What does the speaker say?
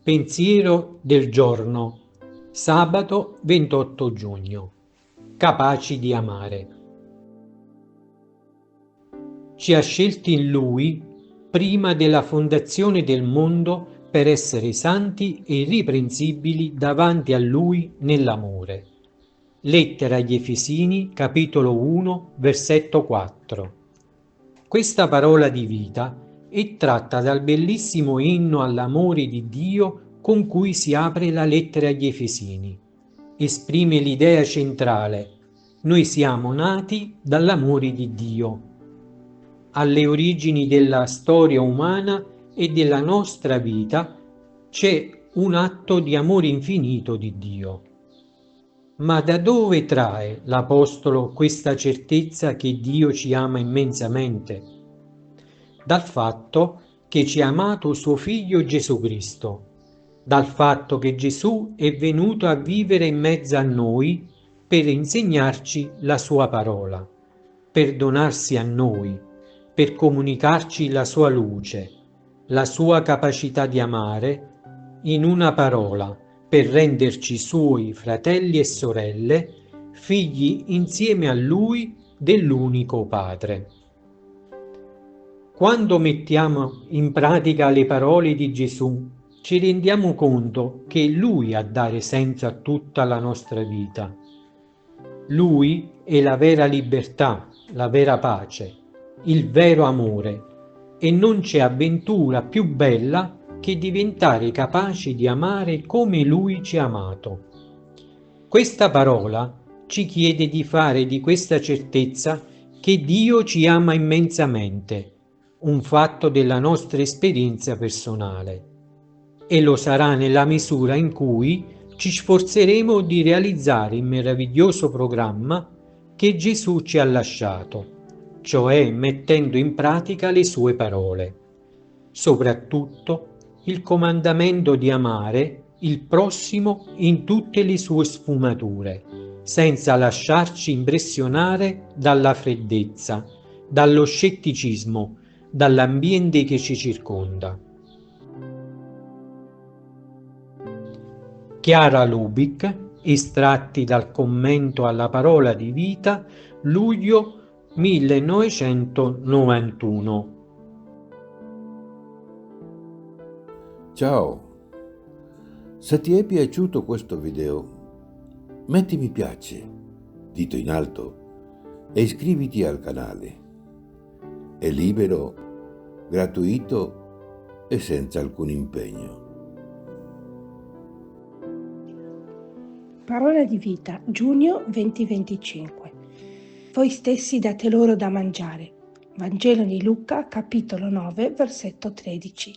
Pensiero del giorno, sabato 28 giugno. Capaci di amare. Ci ha scelti in Lui prima della fondazione del mondo per essere santi e irreprensibili davanti a Lui nell'amore. Lettera agli Efesini, capitolo 1, versetto 4. Questa parola di vita è tratta dal bellissimo inno all'amore di Dio con cui si apre la lettera agli Efesini. Esprime l'idea centrale: noi siamo nati dall'amore di Dio. Alle origini della storia umana e della nostra vita c'è un atto di amore infinito di Dio. Ma da dove trae l'Apostolo questa certezza che Dio ci ama immensamente? Dal fatto che ci ha amato suo Figlio Gesù Cristo, dal fatto che Gesù è venuto a vivere in mezzo a noi per insegnarci la sua parola, per donarsi a noi, per comunicarci la sua luce, la sua capacità di amare, in una parola, per renderci suoi fratelli e sorelle, figli insieme a Lui dell'unico Padre. Quando mettiamo in pratica le parole di Gesù, ci rendiamo conto che è Lui a dare senso a tutta la nostra vita. Lui è la vera libertà, la vera pace, il vero amore, e non c'è avventura più bella che diventare capaci di amare come Lui ci ha amato. Questa parola ci chiede di fare di questa certezza che Dio ci ama immensamente un fatto della nostra esperienza personale, e lo sarà nella misura in cui ci sforzeremo di realizzare il meraviglioso programma che Gesù ci ha lasciato, cioè mettendo in pratica le sue parole. Soprattutto il comandamento di amare il prossimo in tutte le sue sfumature, senza lasciarci impressionare dalla freddezza, dallo scetticismo, dall'ambiente che ci circonda. Chiara Lubich, estratti dal commento alla parola di vita, luglio 1991. Ciao, se ti è piaciuto questo video, metti mi piace, dito in alto, e iscriviti al canale. È libero, gratuito e senza alcun impegno. Parola di vita, giugno 2025. Voi stessi date loro da mangiare. Vangelo di Luca, capitolo 9, versetto 13.